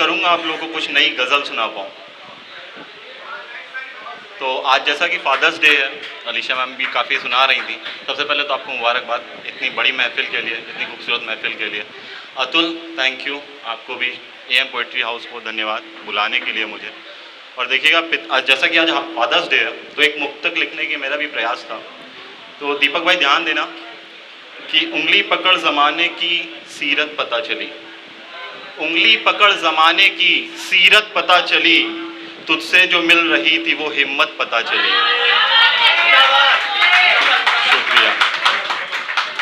करूँगा आप लोगों को कुछ नई गज़ल सुना पाऊँ। तो आज जैसा कि फादर्स डे है, अलीशा मैम भी काफ़ी सुना रही थी। सबसे पहले तो आपको मुबारकबाद इतनी बड़ी महफ़िल के लिए, इतनी खूबसूरत महफ़िल के लिए। अतुल, थैंक यू, आपको भी AM पोइट्री हाउस को धन्यवाद बुलाने के लिए मुझे। और देखिएगा, जैसा कि आज फादर्स डे है, तो एक मुक्तक लिखने की मेरा भी प्रयास था। तो दीपक भाई ध्यान देना कि उंगली पकड़ ज़माने की सीरत पता चली, उंगली पकड़ ज़माने की सीरत पता चली, तुझसे जो मिल रही थी वो हिम्मत पता चली। शुक्रिया।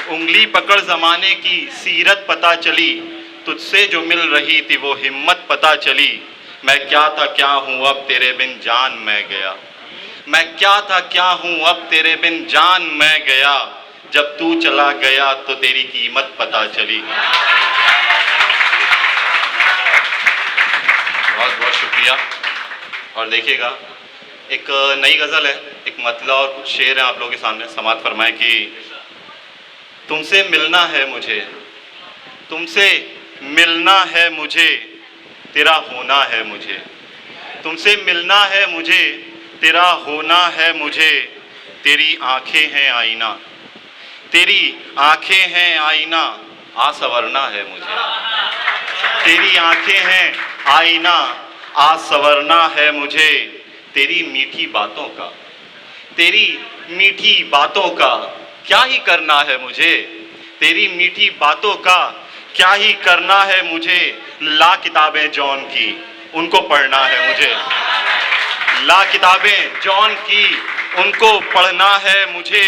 उंगली पकड़ ज़माने की सीरत पता चली, तुझसे जो मिल रही थी वो हिम्मत पता चली। मैं क्या था क्या हूँ अब तेरे बिन जान मैं गया, मैं क्या था क्या हूँ अब तेरे बिन जान मैं गया, जब तू चला गया तो तेरी कीमत पता चली। बहुत बहुत शुक्रिया। और देखिएगा, एक नई गज़ल है, एक मतलब और कुछ शेर है आप लोगों के सामने समाप्त फरमाए कि तुमसे मिलना है मुझे, तुमसे मिलना है मुझे, तेरा होना है मुझे, तुमसे मिलना है मुझे, तेरा होना है मुझे, तेरी आंखें हैं आईना, तेरी आंखें हैं आईना, आ संवरना है मुझे, तेरी आंखें हैं आईना, आ संवरना है मुझे, तेरी मीठी बातों का, तेरी मीठी बातों का क्या ही करना है मुझे, तेरी मीठी बातों का क्या ही करना है मुझे, ला किताबें जॉन की उनको पढ़ना है मुझे, ला किताबें जॉन की उनको पढ़ना है मुझे,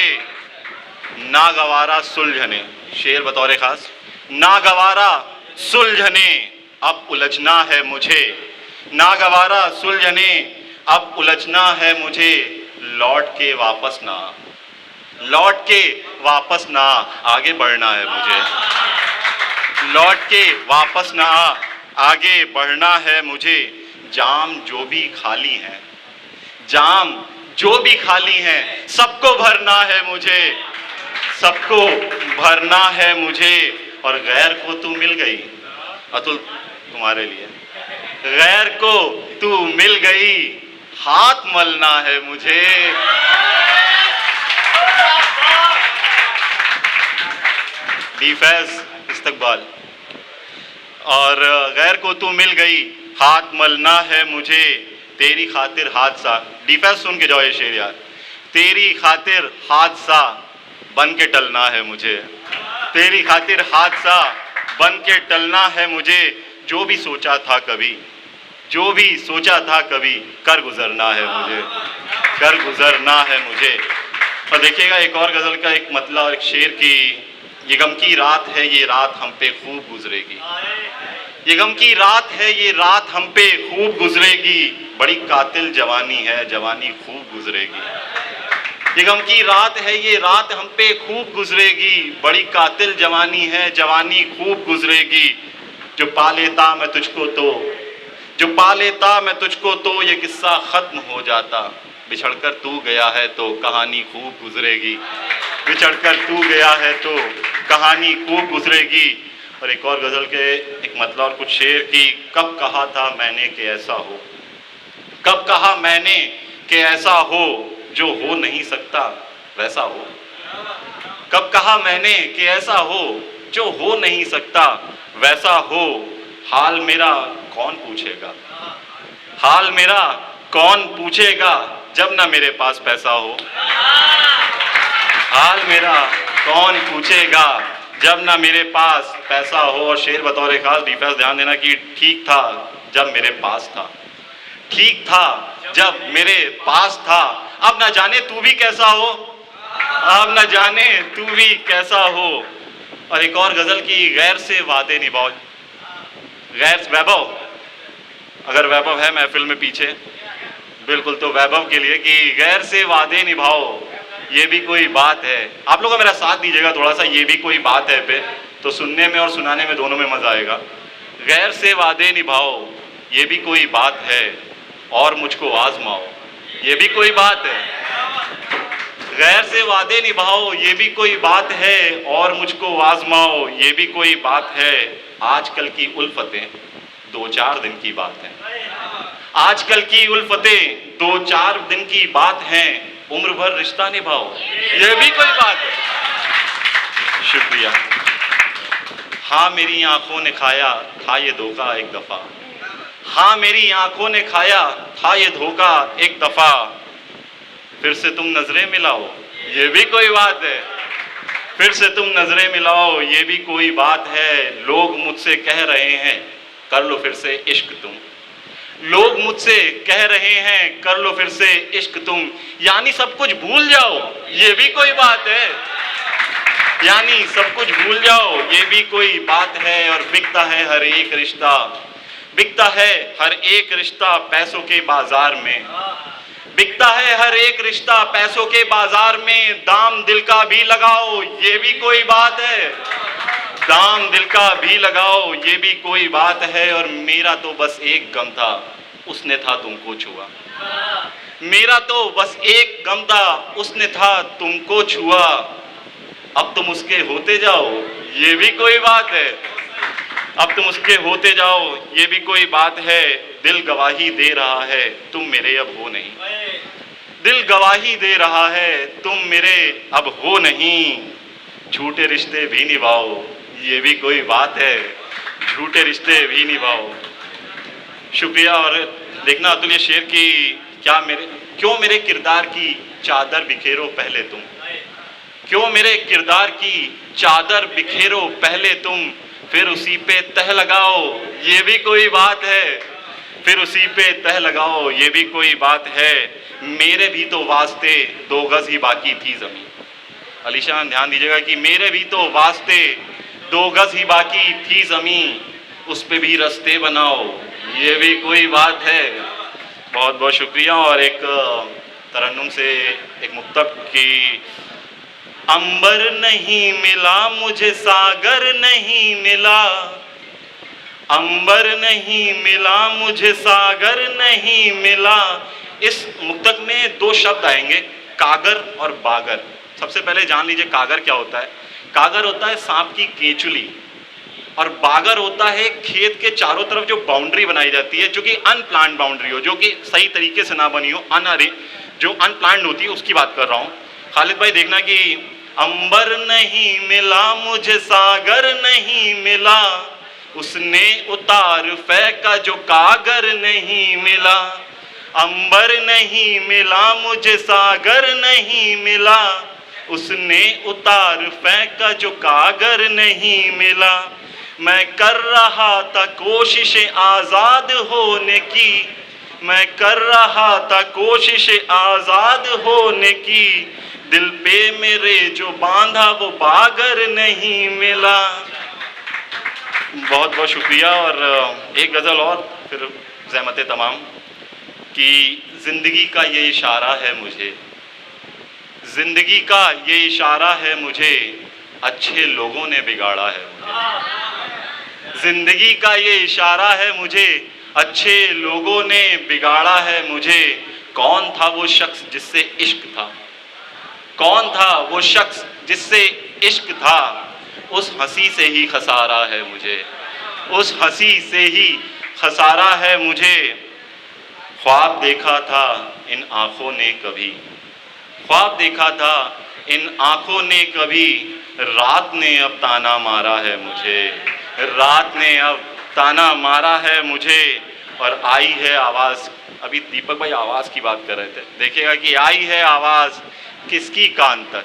नागवारा सुलझने, शेर बतौर खास, नागवारा सुलझने अब उलझना है मुझे, नागवारा सुलझने अब उलझना है मुझे, लौट के वापस ना, लौट के वापस ना आगे बढ़ना है मुझे, लौट के वापस ना आगे बढ़ना है मुझे, जाम जो भी खाली हैं, जाम जो भी खाली हैं सबको भरना है मुझे, सबको भरना है मुझे। और गैर को तू मिल गई, अतुल तुम्हारे लिए, गैर को तू मिल गई, हाथ मलना है मुझे, डीफैज इस्तकबाल। और गैर को तू मिल गई, हाथ मलना है मुझे, तेरी खातिर हादसा, डीफैज सुन के जाओ ये शेर यार, तेरी खातिर हादसा बन के टलना है मुझे, तेरी खातिर हादसा बन के टलना है मुझे, जो भी सोचा था कभी, जो भी सोचा था कभी, कर गुजरना है मुझे, कर गुजरना है मुझे। और देखिएगा एक और गज़ल का एक मतलब और एक शेर की, ये गम की रात है ये रात हम पे खूब गुजरेगी, ये गम की रात है ये रात हम पे खूब गुजरेगी, बड़ी कातिल जवानी है जवानी खूब गुजरेगी, ये गम की रात है ये रात हम पे खूब गुजरेगी, बड़ी कातिल जवानी है जवानी खूब गुजरेगी, जो पा लेता मैं तुझको तो, जो पा लेता मैं तुझको तो ये किस्सा ख़त्म हो जाता, बिछड़कर तू गया है तो कहानी खूब गुजरेगी, बिछड़कर तू गया है तो कहानी खूब गुजरेगी। और एक और गज़ल के एक मतलब और कुछ शेर की, कब कहा था मैंने कि ऐसा हो, कब कहा मैंने कि ऐसा हो, जो हो नहीं सकता वैसा हो, कब कहा मैंने कि ऐसा हो, जो हो नहीं सकता वैसा हो, हाल मेरा कौन पूछेगा, हाल मेरा कौन पूछेगा, जब ना मेरे पास पैसा हो, हाल मेरा कौन पूछेगा जब ना मेरे पास पैसा हो। और शेर बतौर खास डीफैज ध्यान देना कि ठीक था जब मेरे पास था, ठीक था जब मेरे पास था, अब ना जाने तू भी कैसा हो, अब न जाने तू भी कैसा हो। और एक और गज़ल की, गैर से वादे निभाओ, गैर वैभव, अगर वैभव है महफिल में पीछे बिल्कुल, तो वैभव के लिए कि गैर से वादे निभाओ ये भी कोई बात है। आप लोग मेरा साथ दीजिएगा थोड़ा सा, ये भी कोई बात है पे, तो सुनने में और सुनाने में दोनों में मजा आएगा। गैर से वादे निभाओ ये भी कोई बात है, और मुझको आजमाओ ये भी कोई बात है, गैर से वादे निभाओ ये भी कोई बात है, और मुझको आजमाओ ये भी कोई बात है। आजकल की उल्फतें 2-4 दिन की बात है। आजकल की उल्फतें 2-4 दिन की बात है, उम्र भर रिश्ता निभाओ, यह भी कोई बात है। शुक्रिया। हाँ मेरी आंखों ने खाया था ये धोखा एक दफा, हाँ मेरी आंखों ने खाया था ये धोखा एक दफा, फिर से तुम नजरें मिलाओ, ये भी कोई बात है। फिर से तुम नजरें मिलाओ, ये भी कोई बात है। लोग मुझसे कह रहे हैं कर लो फिर से इश्क तुम, लोग मुझसे कह रहे हैं कर लो फिर से इश्क तुम, यानी सब कुछ भूल जाओ, ये भी कोई बात है। यानी सब कुछ भूल जाओ, ये भी कोई बात है। और बिकता है हर एक रिश्ता, बिकता है हर एक रिश्ता पैसों के बाजार में, बिकता है हर एक रिश्ता पैसों के बाजार में। दाम दिल का भी लगाओ, ये भी कोई बात है, दाम दिल का भी लगाओ, ये भी कोई बात है। और मेरा तो बस एक गम था, उसने था तुमको छुआ, मेरा तो बस एक गम था, उसने था तुमको छुआ। अब तुम उसके होते जाओ, ये भी कोई बात है, अब तुम उसके होते जाओ, ये भी कोई बात है। दिल गवाही दे रहा है तुम मेरे अब हो नहीं, दिल गवाही दे रहा है तुम मेरे अब हो नहीं। झूठे रिश्ते भी निभाओ, ये भी कोई बात है, झूठे रिश्ते भी निभाओ। शुक्रिया। और देखना अतुल ये शेर की क्या क्यों मेरे किरदार की चादर बिखेरो पहले तुम, क्यों मेरे किरदार की चादर बिखेरो पहले तुम, फिर उसी पे तह लगाओ, ये भी कोई बात है, फिर उसी पे तह लगाओ, ये भी कोई बात है। मेरे भी तो वास्ते 2 गज ही बाकी थी जमीन, अलीशान ध्यान दीजिएगा कि मेरे भी तो वास्ते 2 गज ही बाकी थी जमीन, उस पे भी रास्ते बनाओ, ये भी कोई बात है। बहुत बहुत शुक्रिया। और एक तरन्नुम से एक मुक्तब की, अंबर नहीं मिला मुझे सागर नहीं मिला, अंबर नहीं मिला मुझे सागर नहीं मिला। इस मुक्तक में 2 शब्द आएंगे, कागर और बागर। सबसे पहले जान लीजिए कागर क्या होता है। कागर होता है सांप की केंचुली, और बागर होता है खेत के चारों तरफ जो बाउंड्री बनाई जाती है, जो कि अनप्लान्ड बाउंड्री हो, जो कि सही तरीके से ना बनी हो, जो अनप्लान्ड होती है उसकी बात कर रहा हूँ। खालिद भाई देखना कि अंबर नहीं मिला मुझे सागर नहीं मिला, उसने उतार फेंका जो कागर नहीं मिला। अंबर नहीं मिला मुझे सागर नहीं मिला, उसने उतार फेंका जो कागर नहीं मिला। मैं कर रहा था कोशिश आजाद होने की, मैं कर रहा था कोशिश आजाद होने की, दिल पे मेरे जो बांधा वो बागर नहीं मिला। बहुत बहुत शुक्रिया। और एक गज़ल और फिर ज़हमत तमाम कि ज़िंदगी का ये इशारा है मुझे, ज़िंदगी का ये इशारा है मुझे, अच्छे लोगों ने बिगाड़ा है मुझे। ज़िंदगी का ये इशारा है मुझे, अच्छे लोगों ने बिगाड़ा है मुझे। कौन था वो शख्स जिससे इश्क था, कौन था वो शख्स जिससे इश्क था, उस हंसी से ही खसारा है मुझे, उस हंसी से ही खसारा है मुझे। ख्वाब देखा था इन आँखों ने कभी, ख्वाब देखा था इन आँखों ने कभी, रात ने अब ताना मारा है मुझे, रात ने अब ताना मारा है मुझे। और आई है आवाज़, अभी दीपक भाई आवाज़ की बात कर रहे थे, देखिएगा कि आई है आवाज़ किसकी कान तक,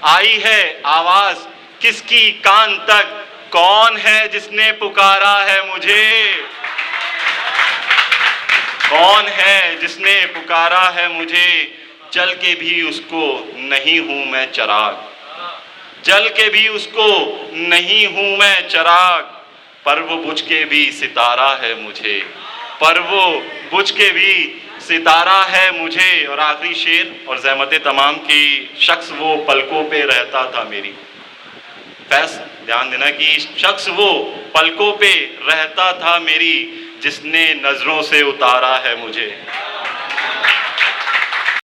आई है आवाज़ किसकी कान तक, कौन है जिसने पुकारा है मुझे, कौन है जिसने पुकारा है मुझे। जल के भी उसको नहीं हूँ मैं चिराग, जल के भी उसको नहीं हूँ मैं चिराग, पर वो बुझ के भी सितारा है मुझे, पर वो बुझ के भी सितारा है मुझे। और आखिरी शेर और ज़हमत तमाम की, शख्स वो पलकों पे रहता था मेरी, फैस ध्यान देना कि शख्स वो पलकों पे रहता था मेरी, जिसने नजरों से उतारा है मुझे।